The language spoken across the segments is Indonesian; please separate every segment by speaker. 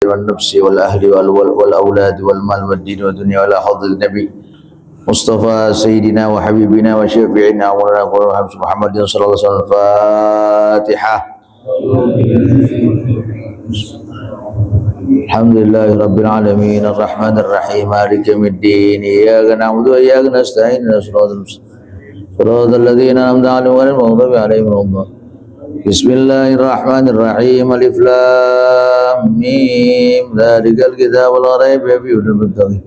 Speaker 1: والنفس والأهل والأولاد والمال والدين والدنيا ولا حظ النبي مصطفى سيدنا وحبيبنا وشفيعنا ومولانا محمد صلى الله عليه وسلم. الفاتحة. الحمد لله رب العالمين الرحمن الرحيم مالك يوم الدين إياك نعبد وإياك نستعين صراط الذين أنعمت عليهم غير المغضوب عليهم ولا الضالين. بسم الله الرحمن الرحيم ألف لام ميم ذلك الكتاب لا ريب فيه هدى للمتقين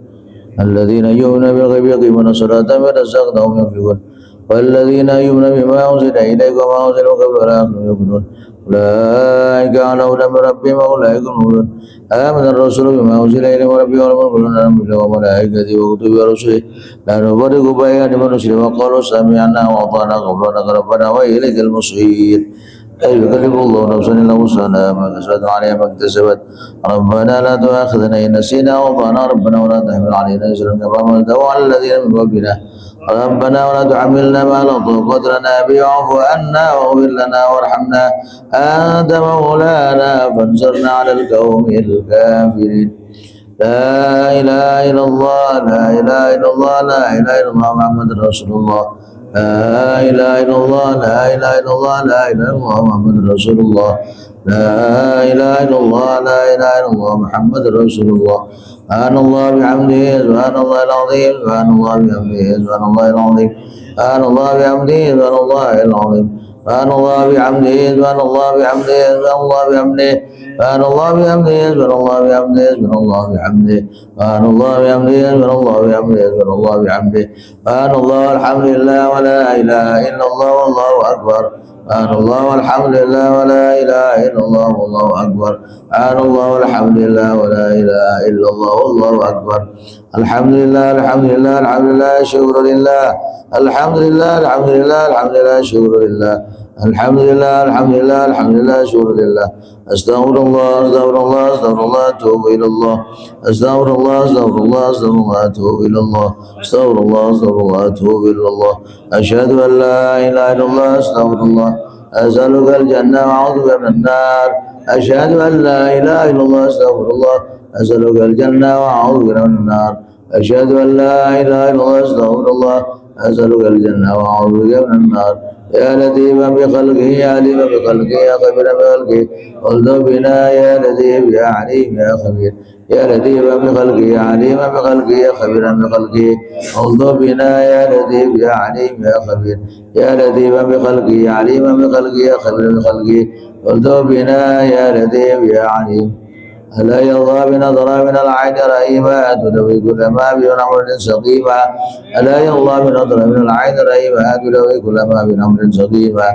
Speaker 1: الذين يؤمنون بالغيب يقيمون الصلاة ومما رزقناهم ينفقون والذين يؤمنون بما أنزل إليك وما أنزل من قبلك والآخرة يؤمنون أولئك على هدى من ربهم وأولئك هم المهتدون. آمن الرسول بما أنزل إليه من ربه والمؤمنون بالله وملائكته وكتبه ورسله لا نفرق بين أحد من رسله وقالوا سمعنا وأطعنا غفرانك ربنا وإليك المصير. لا يكلف الله نفسا إلا وسعها ما كسبت عليها ما اكتسبت ربنا لا تؤاخذنا إن نسينا وأخطأنا ربنا ولا تحمل علينا إصرا كما حملته على الذين من قبلنا ربنا ولا تحملنا ما لا طاقة لنا به واعف عنا واغفر لنا وارحمنا أنت مولانا فانصرنا على القوم الكافرين. لا إله إلا الله لا إله إلا الله لا إله إلا الله محمد رسول الله لا إله إلا الله لا إله إلا الله لا إله إلا الله محمد رسول الله لا إله إلا الله لا إله إلا الله محمد رسول الله. سبحان الله بحمده سبحان الله العظيم سبحان الله بحمده سبحان الله العظيم سبحان الله بحمده سبحان الله العظيم سبحان الله بحمده سبحان الله بحمده سبحان الله بحمده سبحان الله بحمده سبحان الله بحمده سبحان الله بحمده سبحان الله بحمده سبحان الله بحمده سبحان الله بحمده سبحان الله الحمد لله ولا إله إلا الله والله أكبر سبحان الله والحمد لله ولا إله إلا الله والله أكبر سبحان الله والحمد لله ولا إله إلا الله والله أكبر. الحمد لله الحمد لله الحمد لله شكر لله الحمد لله الحمد لله الحمد لله شكر لله الحمد لله الحمد لله الحمد لله شكر لله. أستغفر الله أستغفر الله أستغفر الله أتوب إلى الله أستغفر الله أستغفر الله أستغفر الله أتوب إلى الله أستغفر الله أستغفر الله أتوب إلى الله. أشهد أن لا إله إلا الله أستغفر الله أسألك الجنة وأعوذ بك من النار. أشهد أن لا إله إلا الله أستغفر الله أسألك الجنة وأعوذ بك من النار. أشهد أن لا إله إلا الله أستغفر الله أسألك الجنة وأعوذ بك من النار. يا لطيفا بخلقه يا عليما بخلقه يا خبيرا بخلقه الطف بنا يا لطيف يا عليم يا خبير يا لطيفا بخلقه يا عليما بخلقه يا خبيرا بخلقه الطف بنا يا لطيف يا عليم يا خبير يا لطيفا بخلقه يا عليما بخلقه يا خبيرا بخلقه الطف بنا يا لطيف يا عليم. ألا يرضى بنظرة من العين رهيبة تدوي كل ما بأمر سقيمة ألا يرضى بنظرة من العين رهيبة تدوي كل ما بأمر سقيمة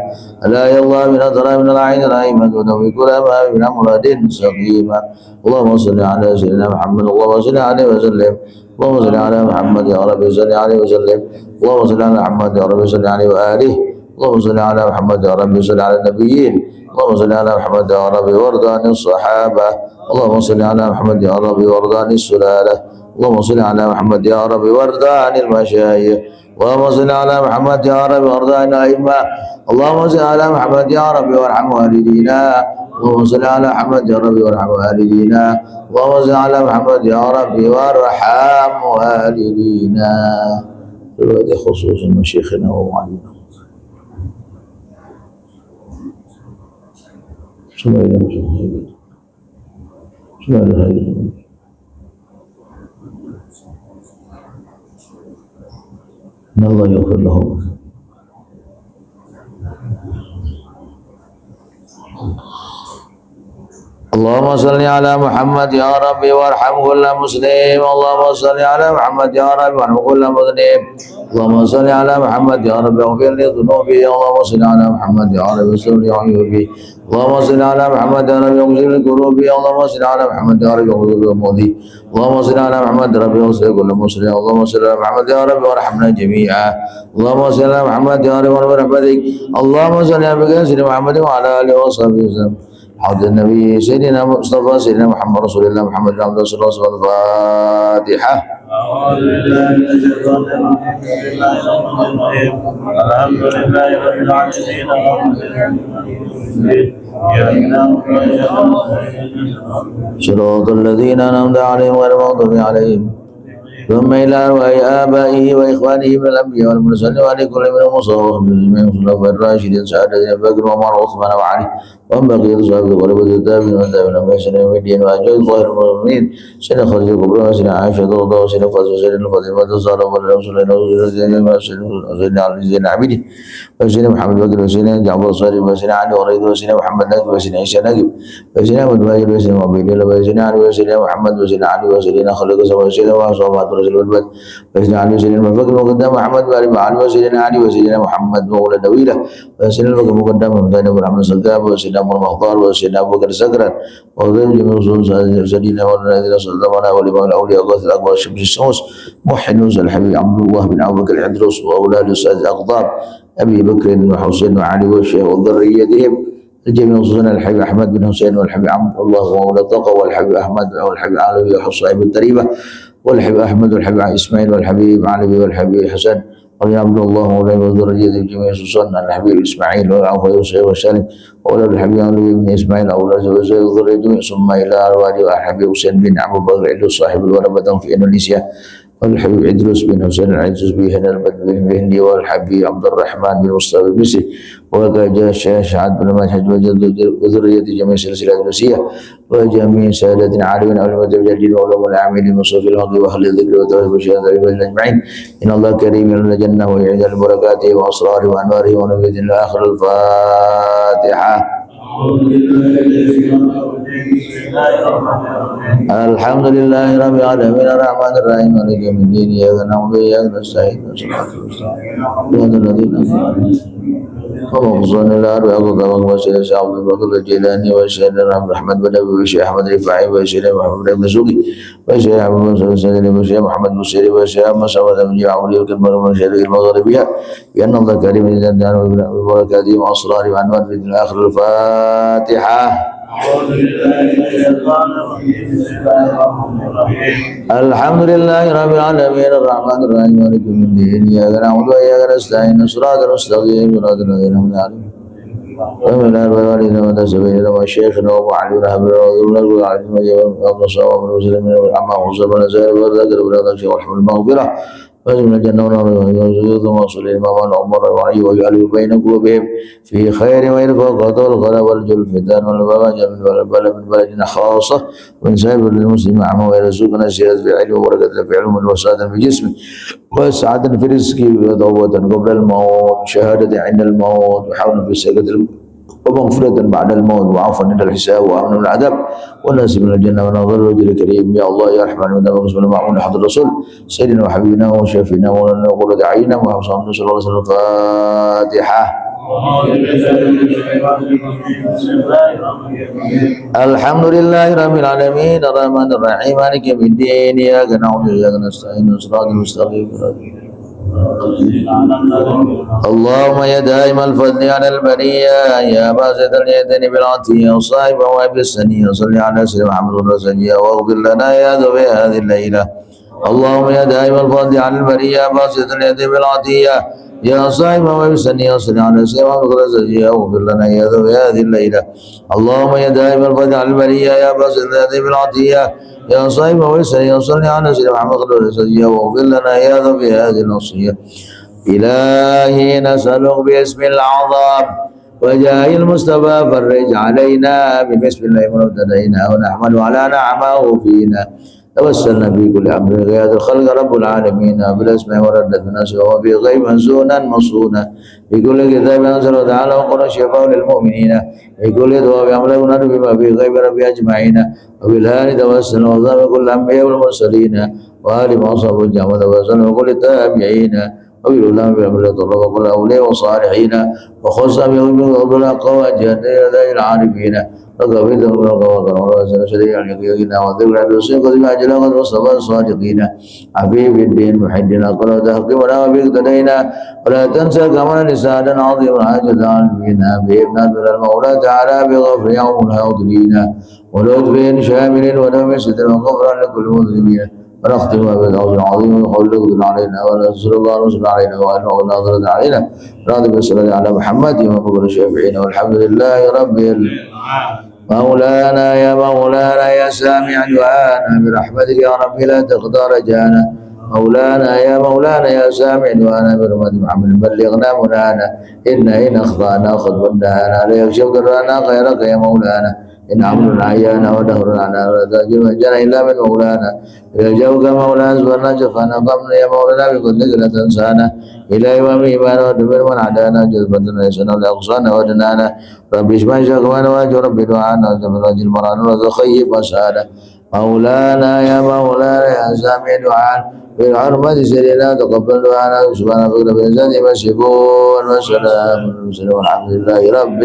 Speaker 1: ألا يرضى بنظرة من العين رهيبة تدوي كل ما بأمر سقيمة. اللهم صل على سيدنا محمد اللهم صل عليه وسلم اللهم صل على محمد يا رب صل عليه وسلم اللهم صل على محمد يا رب صل عليه وآله اللهم صل على محمد يا رب صل على النبيين اللهم صل على محمد يا رب وارض عن الصحابة اللهم صل على محمد يا رب وارض عن السلالة اللهم صل على محمد يا رب وارض عن المشايخ اللهم صل على محمد يا رب وارض عن الأئمة اللهم صل على محمد يا رب وارحم والدينا اللهم صل على محمد يا رب وارحم والدينا اللهم صل على محمد يا رب وارحم والدينا. خصوصا مشايخنا ومعلمنا إن الله يغفر لهم. اللهم صل على محمد يا رب وارحم كل مسلم اللهم صل على محمد يا رب وارحم كل مذنب اللهم صل على محمد يا رب واغفر لي ذنوبي اللهم صل على محمد يا رب واستر لي عيوبي اللهم صل على محمد يا رب واغفر لي كروبي اللهم صل على محمد يا رب واغفر لي ذنوبي اللهم صل على محمد يا رب واغفر كل مسلم اللهم صل على محمد يا رب وارحمنا جميعا اللهم صل على محمد يا رب ورحمتك اللهم صل على سيدنا محمد وعلى اله وصحبه وسلم. حضر النبي سيدنا مصطفى سيدنا محمد رسول الله محمد عبد الله صلى الله عليه وسلم. الفاتحة.
Speaker 2: أعوذ بالله من الشيطان الرجيم بسم الله الرحمن الرحيم الحمد لله رب العالمين
Speaker 1: صراط الذين أنعمت عليهم غير المغضوب عليهم ثم إلى أرواح آبائه وإخوانه من الأنبياء والمرسلين ولكل منهم صلوات من الخلفاء الراشدين سعادة أبي بكر وعمر وعثمان وعلي ومن بقية صحابة الغربة التابعين والتابعين من سنة الدين وأجل ظاهر المؤمنين سنة خرج الكبرى وسنة عائشة رضي الله عنها وسنة فاطمة وسنة فاطمة الزهراء وسنة علي زين العابدين وسنة محمد بكر وسنة جعفر الصادق وسنة علي وريد وسنة محمد نجم وسنة عيسى نجم وسنة أحمد ماجد وسنة عبيد الله وسنة علي وسنة محمد وسنة علي وسنة خلق وسنة وصحبه رسول الله وسنة علي وسنة المفكر مقدم محمد وعلي علي وسنة علي وسنة محمد مولى دويلة وسنة المفكر مقدم محمد محمد صدام وسنة أبو المختار وسنة أبو بكر سكرا وغير جميع رسول سيدنا والذين صدقنا والإمام الأولياء غوث الأكبر الشمس الشمس محي نوس الحبيب عبد الله بن أبو بكر العدروس وأولاد السادة الأقطاب أبي بكر وحسين وعلي والشيخ وذريتهم الجميع خصوصا الحبيب أحمد بن حسين والحبيب عبد الله ومولى الطاقة والحبيب أحمد والحبيب علوي وصاحب التريبة والحبيب أحمد والحبيب إسماعيل والحبيب علوي والحبيب حسن ويا عبد الله مولاي وذريته الجميع خصوصا الحبيب إسماعيل وعفو يوسف وسالم وأولاد الحبيب علوي بن إسماعيل أولاد وذريته الجميع ثم إلى أرواح الحبيب حسين بن أبو بكر علو صاحب الوربة في إندونيسيا والحبيب عدروس بن حسين العدروس بن البدر بن هندي والحبيب عبد الرحمن بن مصطفى المصري وكجا شعد بن مجحد وذرية جميع سلسلة الروسية وجميع سادة عالمين علماء الجليل وعلماء العاملين وصوفي الحق وأهل الذكر والتوحيد والشهادة أجمعين إن الله كريم من الجنة ويعيد ببركاته وأسراره وأنواره ونبيذ إلى آخر الفاتحة. الحمد لله رب العالمين الرحمن الرحيم مالك يوم الدين إياك نعبد وإياك نستعين صراط المستقيم ومغفرنا إلى أربع قضاء وسيدنا الشيخ عبد الباقي الجيلاني وسيدنا أحمد بن أبي والشيخ أحمد رفاعي وسيدنا محمد بن سوقي وسيدنا أحمد بن سيدنا والشيخ محمد بن وسيدنا مسعود بن جعفر والكبر من شرق المغربية بأن الله كريم جدا وبركاته وأسراره وأنوار في آخر الفاتحة. الحمد لله رب العالمين الرحمن الرحيم مالك يوم الدين إياك نعبد وإياك نستعين صراط المستقيم صراط الذين أنعمت عليهم ومن الوالدين والسبيل وشيخنا ومعلمنا حبيبنا وذرنا وعلمنا وابن صواب المسلمين والعمى وصبنا زائر والذكر والذكر والحمد المغفرة وزمن الجنة ونعوذ وصل الإمام العمر وعلي ويجعل بين قلوبهم في خير ويرفق والغلا والجلفتان والبواجع والبلاء من بلدنا خاصة ومن سائر المسلمين عما ويرزقنا الزيادة في علم وبركة في علم وسعادة في جسمه وسعادة في رزقه وتوبة قبل الموت شهادة عند الموت وحول في السكة ومغفرة بعد الموت وعفوا عند الحساب وأمن من العذاب ونسب من الجنة ونظر وجه الكريم يا الله يا رحمن ودام وسلم معون حضر الرسول سيدنا وحبيبنا وشافينا ولنا وقرة عيننا محمد صلى الله عليه وسلم. الفاتحة. الحمد لله رب العالمين الرحمن الرحيم مالك يوم الدين إياك نعبد وإياك نستعين صراط المستقيم. اللهم يا دائم الفضل على البرية يا باسط اليدين بالعطية وصاحب وابن السنية صل على سيدنا محمد وسلم واغفر لنا يا ذوي هذه الليلة. اللهم يا دائم الفضل على البرية يا باسط اليدين بالعطية يا صاحب وابن السنية صل على سيدنا محمد وسلم واغفر لنا يا ذوي هذه الليلة. اللهم يا دائم الفضل على البرية يا باسط اليدين بالعطية يا صاحب وسلم صل على سيدنا محمد وسلم واغفر لنا يا ذوي هذه الوصية. إلهي نسألك باسم الأعظم وجاه المصطفى فرج علينا بسم الله ابتدينا ونحمد على نعمه فينا توسلنا في كل أمر غير الخلق رب العالمين بالأسماء وردت بنفسه وفي غيب منزونا مصونا في كل كتاب أنزل تعالى وقرأ شفاء للمؤمنين في كل دعاء يعملون بما في غيب ربي أجمعين وبالهان توسلنا وظام كل الأنبياء والمرسلين وآل وأصحاب الجامعة توسلنا وكل التابعين وبال الله بأمر الله وكل أولياء وصالحين وخص بهم وقبل قواجه العارفين وقبل وقبل شريع اليقين وذكر بالصدق بأجل وصفا الصادقين حبيب الدين محدنا قل تحكمنا وباقتدينا ولا تنسى كما لسانا عظيما حاجة عالمنا بإبنات من المولى تعالى بغفر يوم الحاضرين ولطف شامل ونوم ستر وغفرا لكل مذنبين ونختم بالعوض العظيم وقول لك علينا ونزل الله ونزل علينا وأنه ناظرة علينا راضي بالصلاة على محمد ومقبول الشافعين والحمد لله رب مولانا يا مولانا يا سامع دعانا برحمتك يا رب لا تقدر رجانا مولانا يا مولانا يا سامع دعانا برحمتك محمد بلغنا منانا إن أخطأنا خطب دهانا لا يكشف ضرنا غيرك يا مولانا إن عمرنا عيانا ودهرنا عنا ولا تأجل مجانا إلا من مولانا يرجوك مولانا سبحانه جفانا قمنا يا مولانا بكل لا تنسانا إلى يوم إيمان ودمر من عدانا جذبتنا يسنا لأقصانا ودنانا ربي اشمع شكوانا واجه ربي دعانا وجمل وجه المران وذخيب مسانا مولانا يا مولانا يا سامع دعانا بالحرمة سيدنا تقبل دعانا سبحانه وتعالى بإنسان مسيبون والسلام والحمد لله رب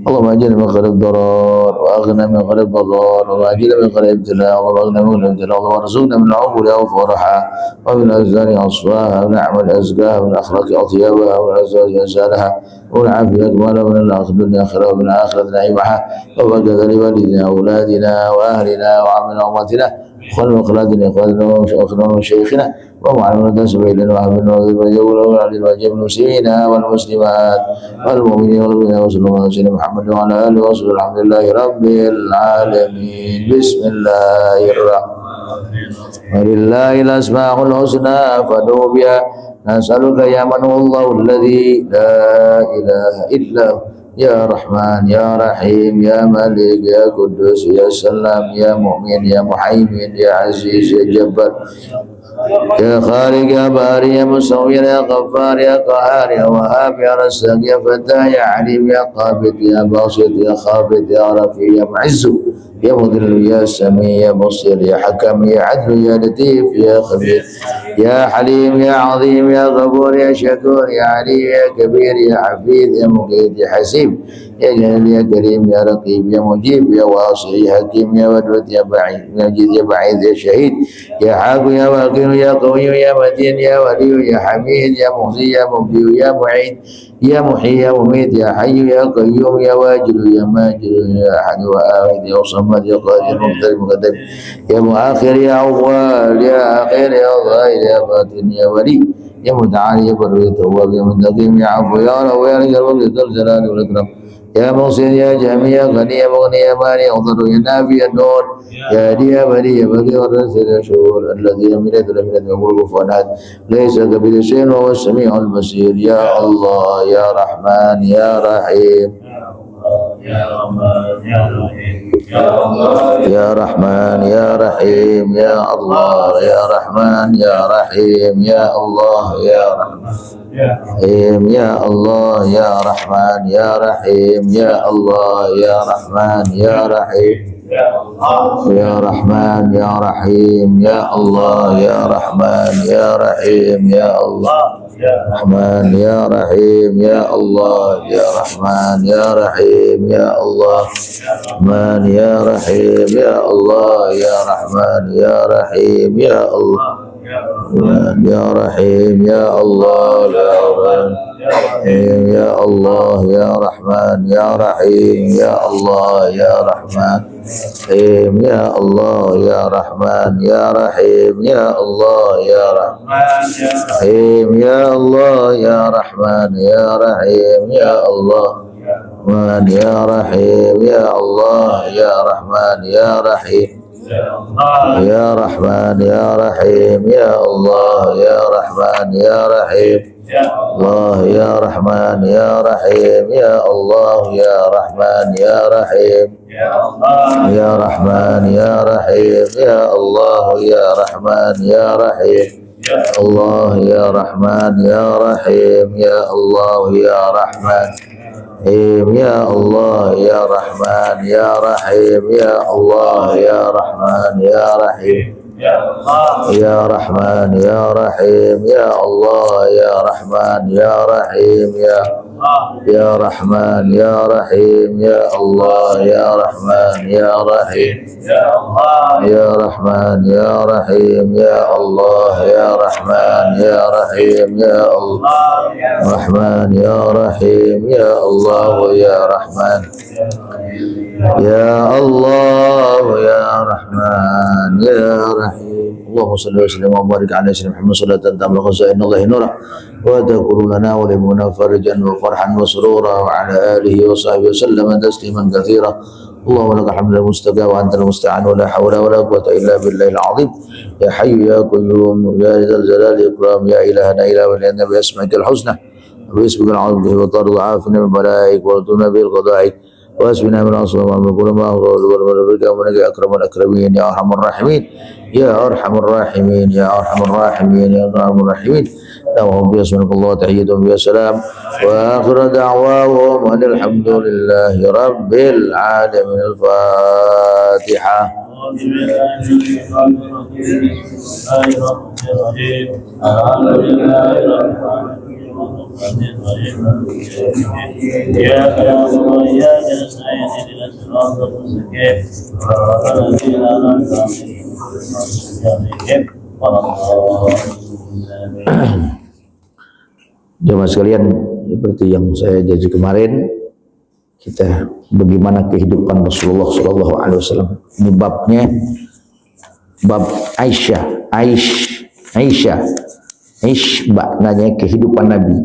Speaker 1: اللهم اجعلنا من خير الضرار واغنى من خير البضار واجعلنا من خير الابتلاء واغنى من خير الابتلاء وارزقنا من العقول وفرحا ومن الازدان اصفاها ونعمل ازكاها ومن الاخلاق اطيبها ومن الازواج انسانها ومن عافيه اكملها ومن الاخذ الاخره ومن الاخره نعيمها وبكذا لوالدنا واولادنا واهلنا وعمل امتنا وخلق اخلاقنا اخواننا وشيخنا وشيخنا ومعلمنا سبيلنا وعملنا وجوله وجب المسلمين والمسلمات والمؤمنين والمؤمنات وصلى الله على سيدنا محمد وعلى اله وصحبه الحمد لله رب العالمين بسم الله الرحمن الرحيم ولله الاسماء الحسنى فادعوا بها نسالك يا من هو الله الذي لا اله الا هو يا رحمن يا رحيم يا ملك يا قدوس يا سلام يا مؤمن يا محيمن يا عزيز يا جبار يا خالق يا باري يا مصور يا غفار يا قهار يا وهاب يا رزاق يا فتاح يا عليم يا قابض يا باسط يا خافض يا رفيع يا معز يا مضل يا سميع يا بصير يا حكم يا عدل يا لطيف يا خبير يا حليم يا عظيم يا غفور يا شكور يا علي يا كبير يا حفيظ يا مقيت يا حسيب يا جليل يا كريم يا رقيب يا مجيب يا واسع يا حكيم يا ودود يا بعيد يا مجيد يا بعيد يا شهيد يا حاق يا واقر يا قوي يا متين يا ولي يا حميد يا مغزي يا مبدي يا معيد يا محيي يا مميت يا حي يا قيوم يا واجد يا ماجد يا احد واحد يا صمد يا قادر مقتدر مقدم يا مؤخر يا اول يا اخير يا ظاهر يا باطن يا ولي يا متعالي يا بر يا تواب يا منتقم يا عفو يا رب يا رجل ذو الجلال والاكرام يا محسن يا جميع يا غني يا مغني يا مانع يا ضر يا نافي يا نور يا هادي يا بلي يا بقي والرسل يا شهور الذي لم يلد ولم يولد ولم يكن له ليس كمثله شيء وهو السميع البصير يا الله يا رحمن يا رحيم يا رحمن يا رحيم يا الله يا رحمن يا رحيم يا الله يا رحيم يا الله يا رحمن يا رحيم يا الله يا رحمن يا رحيم يا رحمن يا رحيم يا الله يا رحمن يا رحيم يا الله رحمن يا رحيم يا الله يا رحمن يا رحيم يا الله رحمن يا رحيم يا الله يا رحمن يا رحيم يا الله يا رحيم يا الله يا الله يا رحمن يا رحيم يا الله يا رحمن يا الله يا رحمن يا رحيم يا الله يا رحيم يا الله يا رحمن يا رحيم يا الله رحمن يا رحيم يا الله يا رحمن يا رحيم يا رحمن يا رحيم يا الله يا رحمن يا رحيم الله يا رحمن يا رحيم يا الله يا رحمن يا رحيم يا رحمن يا رحيم يا الله يا رحمن يا رحيم الله يا رحمن يا رحيم يا الله يا رحمن يا الله يا رحمن يا رحيم يا الله يا رحمن يا رحيم يا رحمن يا رحيم يا الله يا رحمن يا رحيم يا رحمن يا رحيم يا الله يا رحمن يا رحيم يا رحمن يا رحيم يا الله يا رحمن يا رحيم يا الله رحمن يا رحيم يا الله يا رحمن يا الله يا رحمن يا رحيم صل وسلم وبارك على سيدنا محمد صلاة تملأ خزائن الله نورا وتكون لنا ولمنا فرجا وفرحا وسرورا وعلى آله وصحبه وسلم تسليما كثيرا اللهم لك الحمد المستقى وأنت المستعان ولا حول ولا قوة إلا بالله العظيم يا حي يا قيوم يا ذا الجلال والإكرام يا إلهنا إله ولينا بأسمائك الحسنى وباسمك العظيم به وطرد عافنا من ملائك وارتنا بالقضاء واسمنا من أصلا من كل ما هو والملك ومنك أكرم الأكرمين يا أرحم الراحمين يا أرحم الراحمين يا أرحم الراحمين يا أرحم الراحمين اللهم باسمك الله تحيتهم يا سلام وآخر دعواهم أن الحمد لله رب العالمين الفاتحة Jemaah sekalian, seperti yang saya janji kemarin, kita bagaimana kehidupan Rasulullah Shallallahu Alaihi Wasallam. Ini babnya, bab Aisyah, maknanya kehidupan Nabi.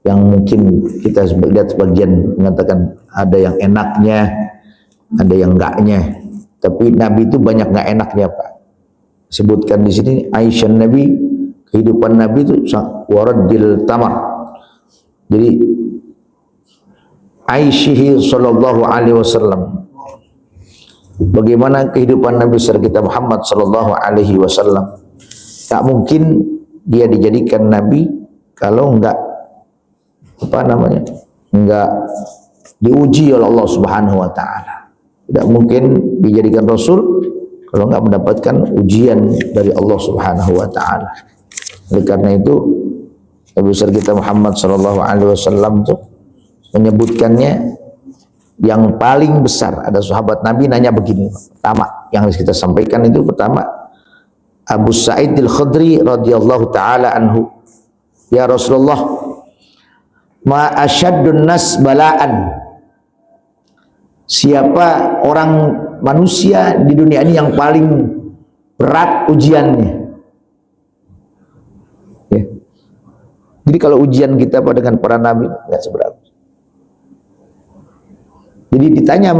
Speaker 1: Yang mungkin kita lihat sebagian mengatakan ada yang enaknya, ada yang enggaknya. Tapi Nabi itu banyak enggak enaknya, Pak. Sebutkan di sini Aisyah Nabi, kehidupan Nabi itu waradil tamar. Jadi Aisyah sallallahu alaihi wasallam, bagaimana kehidupan Nabi besar kita Muhammad sallallahu alaihi wasallam. Tak mungkin dia dijadikan nabi kalau enggak enggak diuji oleh Allah Subhanahu wa taala. Tidak mungkin dijadikan rasul kalau enggak mendapatkan ujian dari Allah Subhanahu wa taala. Oleh karena itu Nabi besar kita Muhammad sallallahu alaihi wasallam itu menyebutkannya yang paling besar. Ada sahabat Nabi nanya begini, pertama yang harus kita sampaikan itu pertama Abu Sa'id al-Khudri radhiyallahu taala anhu, ya Rasulullah, ma asyaddun nas bala'an, siapa orang manusia di dunia ini yang paling berat ujiannya. Ya. Jadi kalau ujian kita dengan para nabi nggak seberapa. Jadi ditanya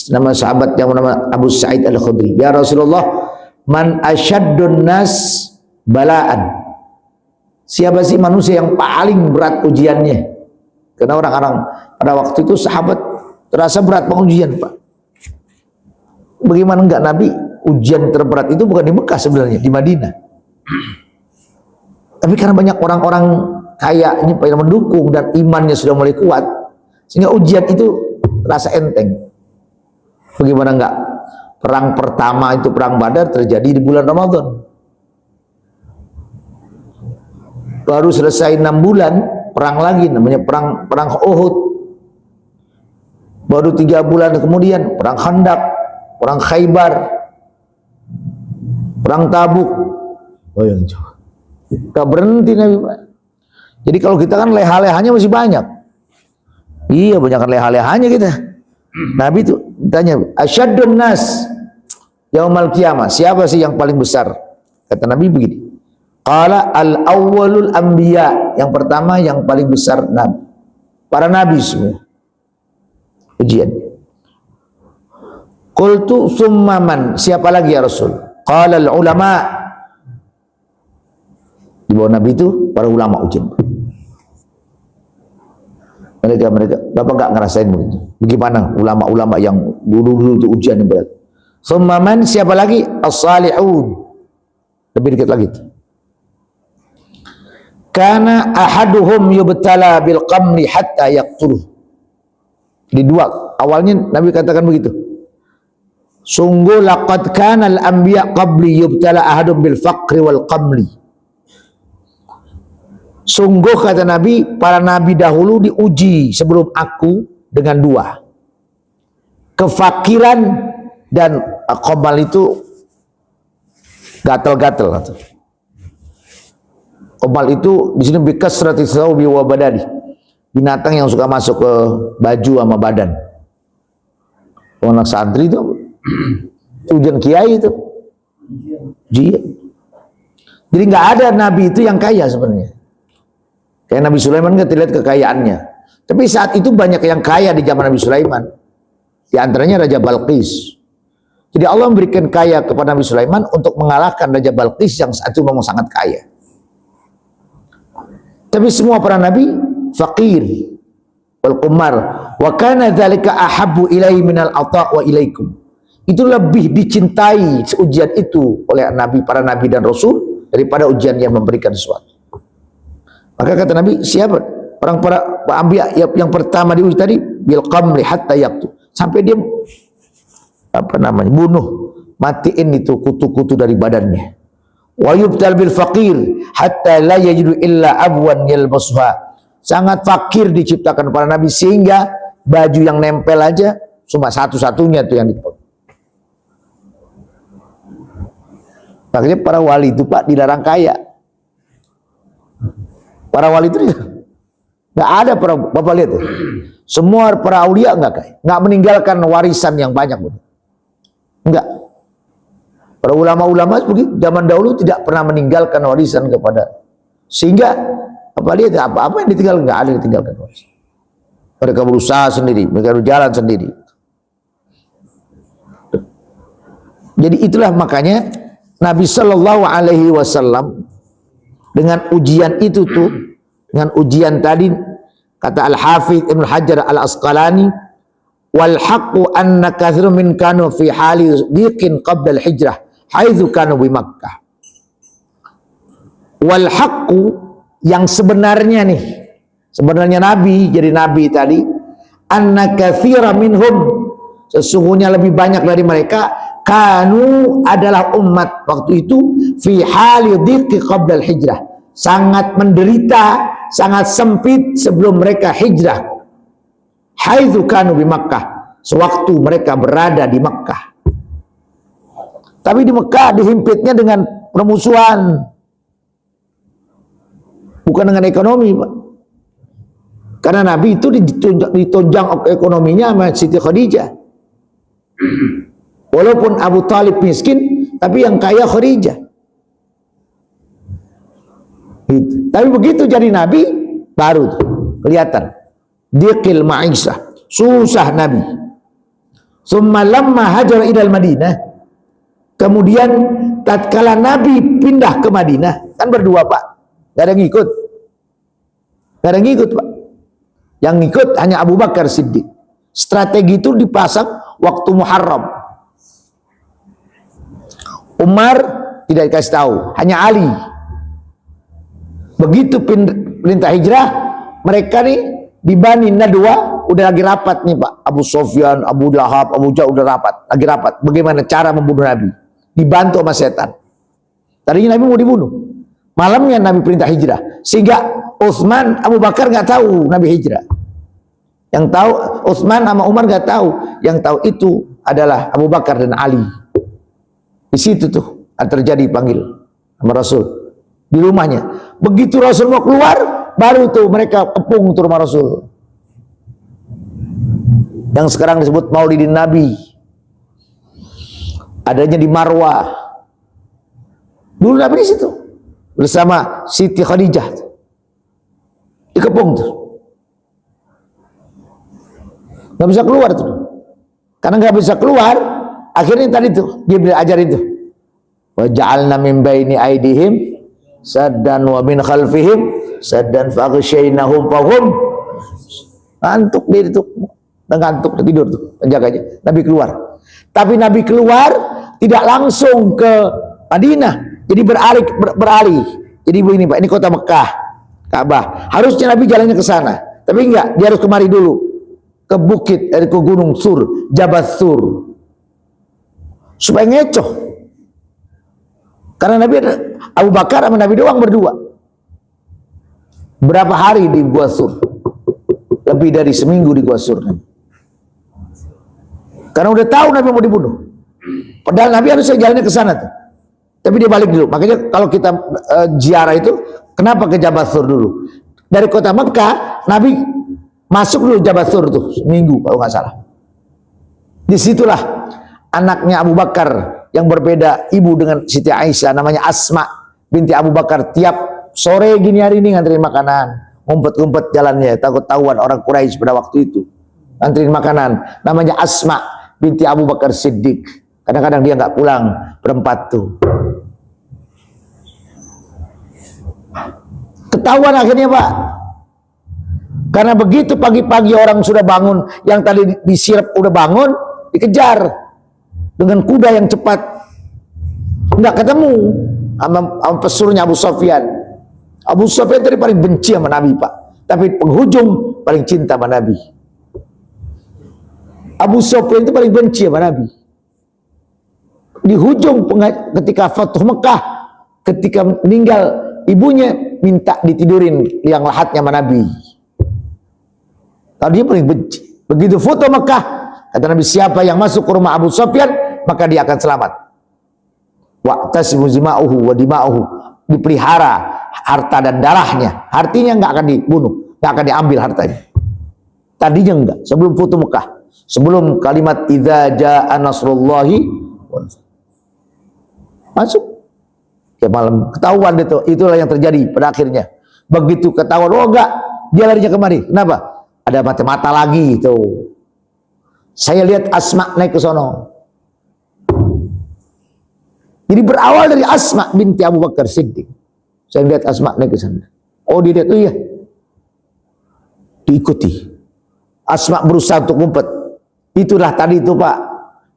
Speaker 1: nama sahabat yang bernama Abu Sa'id al-Khudri, ya Rasulullah, man asyaddun nas bala'an, siapa sih manusia yang paling berat ujiannya? Karena orang-orang pada waktu itu sahabat terasa berat pengujian, Pak. Bagaimana enggak Nabi? Ujian terberat itu bukan di Mekah sebenarnya, di Madinah. Tapi karena banyak orang-orang kaya ini yang mendukung dan imannya sudah mulai kuat, sehingga ujian itu rasa enteng. Bagaimana enggak? Perang pertama itu perang Badar terjadi di bulan Ramadan. Baru selesai 6 bulan perang lagi, namanya perang Uhud. Baru 3 bulan kemudian perang Khandaq, perang Khaybar, perang Tabuk. Oh yang jauh. Gak berhenti Nabi, Pak. Jadi kalau kita kan leha-lehanya masih banyak. Iya, banyak leha-lehanya kita. Nabi itu ditanya, asyaddun nas yaumal qiyamah, siapa sih yang paling besar? Kata Nabi begini, qala al-awwalul anbiya, yang pertama yang paling besar Nabi, para nabi semua. Ujian. Qultu summa man, siapa lagi ya Rasul? Qala al-ulama, di bawah Nabi itu para ulama ujian. Mereka Bapak nggak ngerasain begitu? Bagaimana ulama-ulama yang dulu itu ujian yang berat? Summa man, siapa lagi? As-salihun. Lebih dekat lagi. Kana ahaduhum yubtala bil qamri hatta yaqtuluh. Di dua, awalnya Nabi katakan begitu. Sungguh laqad kana al-anbiya qabli yubtala ahadum bil faqri wal qamri. Sungguh kata Nabi, para nabi dahulu diuji sebelum aku dengan 2. Kefakiran dan qamal itu gatal-gatal. Qamal itu di sini bikasrati thawbi wa badani. Binatang yang suka masuk ke baju sama badan. Anak santri itu ujian kiai itu. Jadi nggak ada nabi itu yang kaya sebenarnya. Kayak Nabi Sulaiman nggak terlihat kekayaannya. Tapi saat itu banyak yang kaya di zaman Nabi Sulaiman. Di antaranya Raja Balqis. Jadi Allah memberikan kaya kepada Nabi Sulaiman untuk mengalahkan Raja Balqis yang saat itu memang sangat kaya. Tapi semua para nabi fakir. Wal qumar wa kana dzalika ahabbu ilaihi minal ata' wa ilaikum. Itu lebih dicintai ujian itu oleh nabi, para nabi dan rasul daripada ujian yang memberikan sesuatu. Maka kata Nabi, siapa orang para anbiya yang pertama diuji tadi bil qamli hatta yaqtu, sampai dia bunuh, matiin itu kutu-kutu dari badannya. Wa yubtal bil faqir hatta la yajidu illa abwan yalbasuha. Sangat fakir diciptakan para nabi sehingga baju yang nempel aja cuma satu-satunya tuh yang dipakai. Makanya para wali itu Pak dilarang kaya. Para wali itu nggak ada para, Bapak lihat tuh. Semua para aulia nggak kaya, nggak meninggalkan warisan yang banyak, nggak. Para ulama-ulama begitu zaman dahulu tidak pernah meninggalkan warisan kepada, sehingga apa lihat apa yang ditinggalkan, nggak ada yang ditinggalkan warisan. Mereka berusaha sendiri, mereka berjalan sendiri. Jadi itulah makanya Nabi Shallallahu Alaihi Wasallam dengan ujian itu tuh, dengan ujian tadi, kata Al-Hafidh Ibnu Hajar Al-Asqalani, wal haqqu anna katsirun min kanu fi hali dhiqin qabla al-hijrah haitsu kanu bi Makkah. Wal haqqu, yang sebenarnya nih, sebenarnya nabi, jadi nabi tadi, anna katsiran minhum, sesungguhnya lebih banyak dari mereka, kanu adalah umat waktu itu fi hali dhiqi qabla al-hijrah, sangat menderita, sangat sempit sebelum mereka hijrah. Haitsu kanu bi Makkah, sewaktu mereka berada di Makkah. Tapi di Makkah dihimpitnya dengan permusuhan, bukan dengan ekonomi, Pak. Karena Nabi itu ditunjang ekonominya sama Siti Khadijah. Walaupun Abu Talib miskin, tapi yang kaya Khadijah. Gitu. Tapi begitu jadi Nabi, baru tuh kelihatan diqil ma'isah, susah Nabi. Summa lamma hajar idal Madinah, kemudian tatkala Nabi pindah ke Madinah, kan berdua Pak, gak ada yang ngikut, gak ada yang ngikut Pak. Yang ngikut hanya Abu Bakar Siddiq. Strategi itu dipasang waktu Muharram. Umar tidak dikasih tahu, hanya Ali. Begitu perintah hijrah, mereka nih di Bani Nadwa udah lagi rapat nih Pak. Abu Sofyan, Abu Lahab, Abu Jahal udah rapat, lagi rapat. Bagaimana cara membunuh Nabi? Dibantu sama setan. Tadinya Nabi mau dibunuh. Malamnya Nabi perintah hijrah, sehingga Utsman, Abu Bakar nggak tahu Nabi hijrah. Yang tahu Utsman sama Umar nggak tahu. Yang tahu itu adalah Abu Bakar dan Ali. Di situ tuh terjadi panggil sama Rasul di rumahnya. Begitu Rasul mau keluar, baru tuh mereka kepung tuh rumah Rasul. Yang sekarang disebut Maulidin Nabi. Adanya di Marwah. Dulu Nabi di situ bersama Siti Khadijah. Dikepung tuh. Gak bisa keluar tuh. Karena gak bisa keluar, akhirnya tadi tuh dia ajarin tuh. Wa ja'alna min baini aidihim saddan wa min khalfihim saddan faghshaynahum fahum. Ngantuk dia itu, ngantuk tidur tuh, penjaganya. Nabi keluar. Tapi Nabi keluar tidak langsung ke Madinah, jadi beralih. Jadi begini Pak, ini kota Mekah, Ka'bah. Harusnya Nabi jalannya ke sana, tapi enggak, dia harus kemari dulu. Ke bukit, ke gunung Sur, Jabal Sur, supaya ngecoh. Karena Nabi ada Abu Bakar sama Nabi doang berdua. Berapa hari di Gua Sur? Lebih dari seminggu di Gua Sur. Karena udah tahu Nabi mau dibunuh. Padahal Nabi harusnya jalannya ke sana tuh. Tapi dia balik dulu. Makanya kalau kita ziarah itu, kenapa ke Jabal Sur dulu? Dari kota Mekah, Nabi masuk dulu Jabal Sur tuh seminggu kalau nggak salah. Disitulah anaknya Abu Bakar yang berbeda ibu dengan Siti Aisyah, namanya Asma binti Abu Bakar. Tiap sore gini hari ini nganterin makanan, ngumpet-ngumpet jalannya, takut tahuan orang Quraisy pada waktu itu, nganterin makanan. Namanya Asma binti Abu Bakar Siddiq. Kadang-kadang dia nggak pulang, berempat tuh. Ketahuan akhirnya Pak, karena begitu pagi-pagi orang sudah bangun, yang tadi disirap udah bangun, dikejar dengan kuda yang cepat, nggak ketemu sama pesuruhnya Abu Sufyan. Abu Sufyan tadi paling benci sama Nabi Pak, tapi penghujung paling cinta sama Nabi. Abu Sufyan itu paling benci sama Nabi. Di hujung ketika Fathu Mekah, ketika meninggal ibunya, minta ditidurin liang lahatnya sama Nabi. Kalau dia paling benci. Begitu foto Mekah, kata Nabi, siapa yang masuk ke rumah Abu Sufyan, maka dia akan selamat. Wa'tasimu zima'uhu wa dima'uhu, dipelihara harta dan darahnya. Artinya nggak akan dibunuh, nggak akan diambil hartanya. Tadinya enggak, sebelum foto Mekah, sebelum kalimat idza jaa nasrullahi, masuk. Ya malam ketahuan itu, itulah yang terjadi pada akhirnya. Begitu ketahuan, oh enggak, dia larinya kemari. Kenapa? Ada mata-mata lagi itu. Saya lihat Asma naik ke sono. Jadi berawal dari Asma binti Abu Bakar Siddiq. Saya lihat Asma naik ke sana. Oh dia lihat, oh iya. Diikuti. Asma berusaha untuk ngumpet. Itulah tadi itu Pak.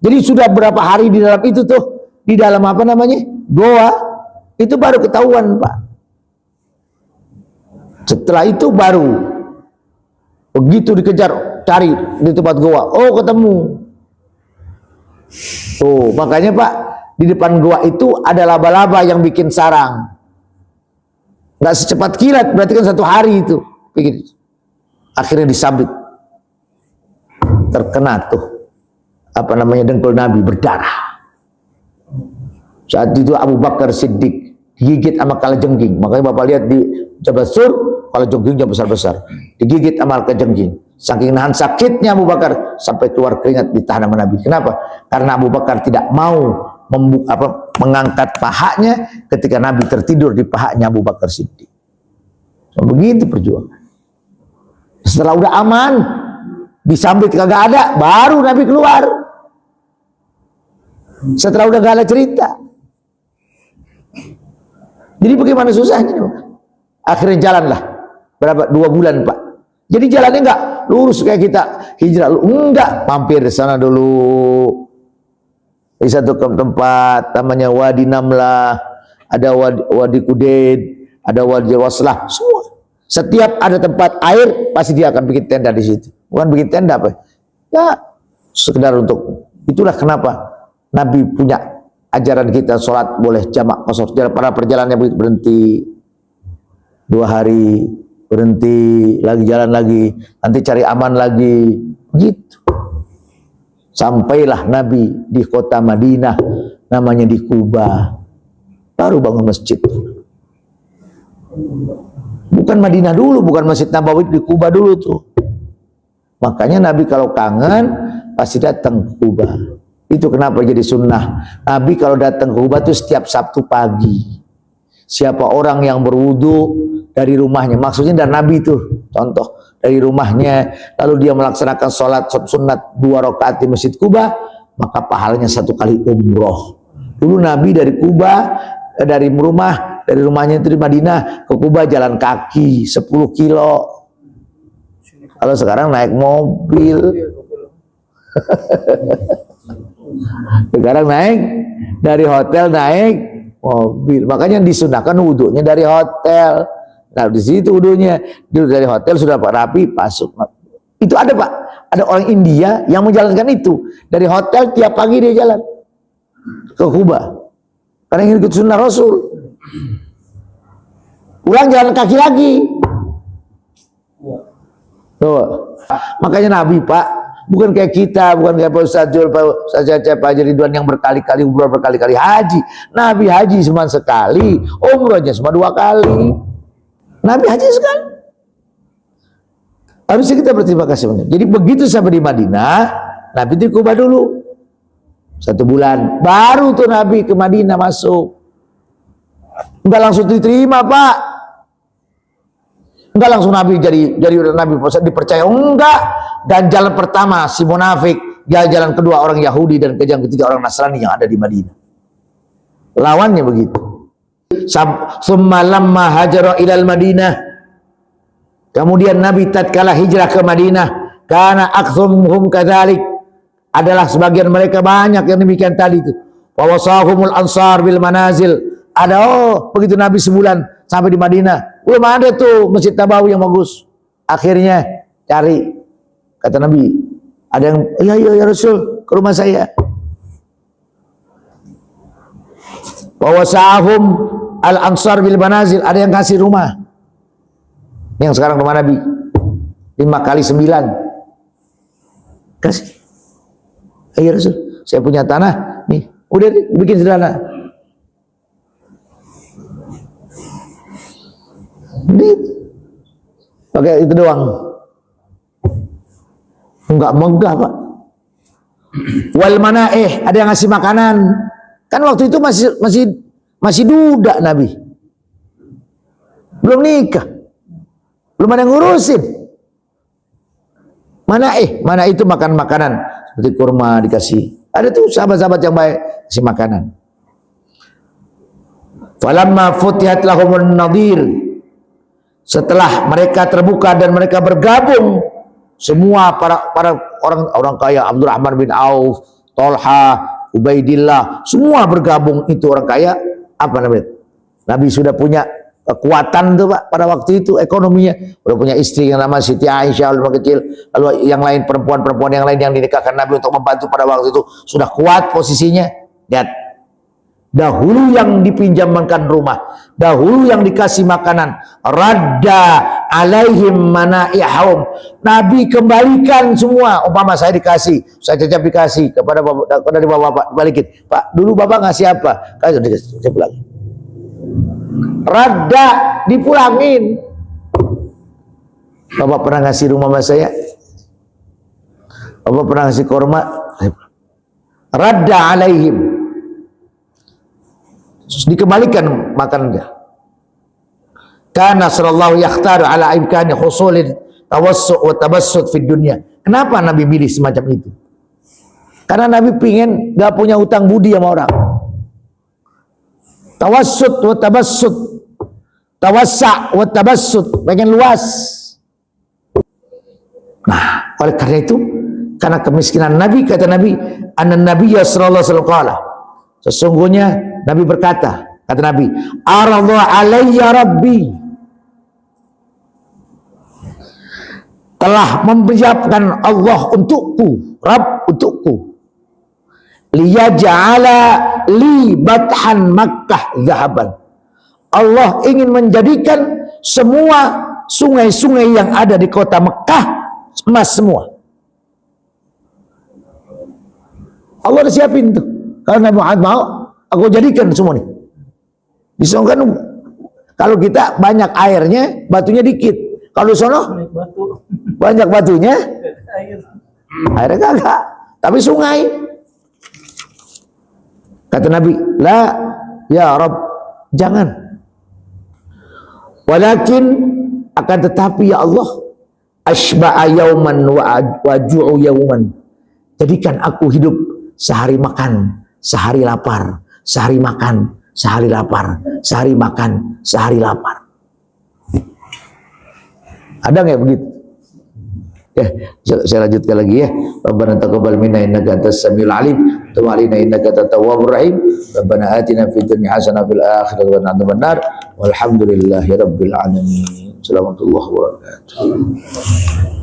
Speaker 1: Jadi sudah berapa hari di dalam itu tuh, di dalam apa namanya, goa. Itu baru ketahuan Pak. Setelah itu baru begitu dikejar, cari di tempat goa, oh ketemu. Tuh makanya Pak, di depan goa itu ada laba-laba yang bikin sarang. Nggak secepat kilat, berarti kan 1 hari itu. Akhirnya disabit, terkena tuh apa namanya, dengkul Nabi berdarah. Saat itu Abu Bakar Siddiq digigit sama kalajengking. Makanya Bapak lihat di Jabal Sur, kalajengkingnya besar-besar, digigit sama kalajengking. Saking nahan sakitnya Abu Bakar sampai keluar keringat ditahan sama Nabi. Kenapa? Karena Abu Bakar tidak mau mengangkat pahanya ketika Nabi tertidur di pahanya Abu Bakar Siddiq. So, begitu perjuangan. Setelah udah aman, disambit kagak ada, baru Nabi keluar. Setelah udah gak ada cerita. Jadi bagaimana susahnya? Akhirnya jalanlah. Berapa? 2 bulan Pak. Jadi jalannya enggak lurus kayak kita hijrah. Enggak, mampir di sana dulu. Di satu tempat namanya Wadi Namlah, ada Wadi Kudaid, ada Wadi Waslah, semua. Setiap ada tempat air, pasti dia akan bikin tenda di situ. Bukan bikin tenda apa? Ya, sekedar untuk, itulah kenapa Nabi punya ajaran kita sholat boleh jamak qashar. Para perjalanannya berhenti 2 hari, berhenti lagi, jalan lagi, nanti cari aman lagi, gitu. Sampailah Nabi di kota Madinah, namanya di Kuba, baru bangun masjid. Bukan Madinah dulu, bukan Masjid Nabawi, di Kuba dulu tuh. Makanya Nabi kalau kangen pasti datang ke Kuba. Itu kenapa jadi sunnah. Nabi kalau datang ke Kuba itu setiap Sabtu pagi. Siapa orang yang berwudu dari rumahnya, maksudnya dari Nabi itu, contoh dari rumahnya, lalu dia melaksanakan sholat sunat 2 rakaat di Masjid Kuba, maka pahalanya 1 kali umroh. Dulu Nabi dari Kuba, dari rumahnya itu di Madinah ke Kuba jalan kaki 10 kilo. Kalau sekarang naik mobil. Sekarang naik dari hotel, naik mobil. Makanya disunahkan wudhunya dari hotel. Nah di situ wudhunya dari hotel sudah rapi, masuk. Itu ada Pak, ada orang India yang menjalankan itu dari hotel, tiap pagi dia jalan ke Kuba karena ingin ikut sunnah Rasul. Pulang jalan kaki lagi. Tuh. Makanya Nabi Pak, bukan kayak kita, bukan kayak Pak Ustaz Jul, Pak Ustaz Cecep, Pak Haji Ridwan yang berkali-kali umroh, berkali-kali haji. Nabi haji cuma sekali, umrohnya cuma 2 kali. Nabi haji sekali. Harusnya kita berterima kasih. Jadi begitu sampai di Madinah, Nabi di Kuba dulu. 1 bulan. Baru tuh Nabi ke Madinah masuk. Enggak langsung diterima, Pak. Enggak langsung Nabi jadi Nabi dipercaya. Enggak. Dan jalan pertama si munafik, jalan kedua orang Yahudi, dan jalan ketiga orang Nasrani yang ada di Madinah. Lawannya begitu. Summa lamma hajara ilal Madinah. Kemudian Nabi tatkala hijrah ke Madinah, kana aktsumuhum kadzalik, adalah sebagian mereka banyak yang demikian tadi itu. Wa wasahumul ansar bil manazil. Ada begitu Nabi sebulan sampai di Madinah, belum ada tuh Masjid Nabawi yang bagus. Akhirnya cari, kata Nabi, ada yang ya Rasul ke rumah saya. Wa wasahum al ansar bil manazil, ada yang kasih rumah. Yang sekarang rumah Nabi 5 kali 9 kasih. Ya Rasul, saya punya tanah nih, udah bikin sederhana. Pakai itu doang. Enggak megah, Pak. Wal manaih, ada yang ngasih makanan. Kan waktu itu masih duda Nabi. Belum nikah. Belum ada yang ngurusin. Mana itu makan makanan seperti kurma dikasih. Ada tuh sahabat-sahabat yang baik kasih makanan. Falamma futihat lahumun nadir, setelah mereka terbuka dan mereka bergabung, semua para orang kaya, Abdurrahman bin Auf, Tolha, Ubaidillah, semua bergabung. Itu orang kaya, apa namanya? Nabi sudah punya kekuatan tuh, Pak, pada waktu itu ekonominya. Udah punya istri yang nama Siti Aisyah, lebih kecil. Lalu yang lain, perempuan-perempuan yang lain yang dinikahkan Nabi untuk membantu pada waktu itu sudah kuat posisinya. Lihat, dahulu yang dipinjamkan rumah, dahulu yang dikasih makanan, radda alaihim manaihum, Nabi kembalikan semua. Umpama saya dikasih, saya cecap dikasih kepada bapak, balikin, Pak, dulu bapak ngasih apa? Kasih, saya pulang. Radda, dipulangin. Bapak pernah ngasih rumah sama saya? Bapak pernah ngasih korma? Radda alaihim, dikembalikan makanannya. Kana sallallahu yakhtar ala imkani husulin tawassu' wa tabassut fid dunya. Kenapa Nabi pilih semacam itu? Karena Nabi pingin gak punya utang budi sama orang. Tawassut wa tabassut, tawassa' wa tabassut, pengen luas. Nah, oleh karena itu, karena kemiskinan Nabi, kata Nabi, anan nabiyya sallallahu alaihi wasallam, sesungguhnya Nabi berkata, kata Nabi, aradha alayya rabbi, telah mempersiapkan Allah untukku, Rabb untukku, liyaj'ala li bathan Makkah zahaban. Allah ingin menjadikan semua sungai-sungai yang ada di kota Mekah emas semua. Allah udah siapin tuh. Kalau Nabi Muhammad mau, aku jadikan semua nih. Disongkan, kalau kita banyak airnya, batunya dikit. Kalau di sono banyak batunya, airnya kagak. Tapi sungai. Kata Nabi, la ya Rabb, jangan. Walakin, akan tetapi ya Allah, asba'a yauman wa ju'u yauman. Jadikan aku hidup sehari makan, sehari lapar, sehari makan, sehari lapar, sehari makan, sehari lapar. Ada nggak begitu? Ya, saya lanjutkan lagi ya. Rabbana taqabbal minna innaka antas samiul alim, wa tub alaina innaka antat tawwabur rahim. Rabbana atina fid dunya hasanah fil akhirati wa qina adzabannar. Walhamdulillahirabbil alamin. Assalamualaikum warahmatullahi wabarakatuh.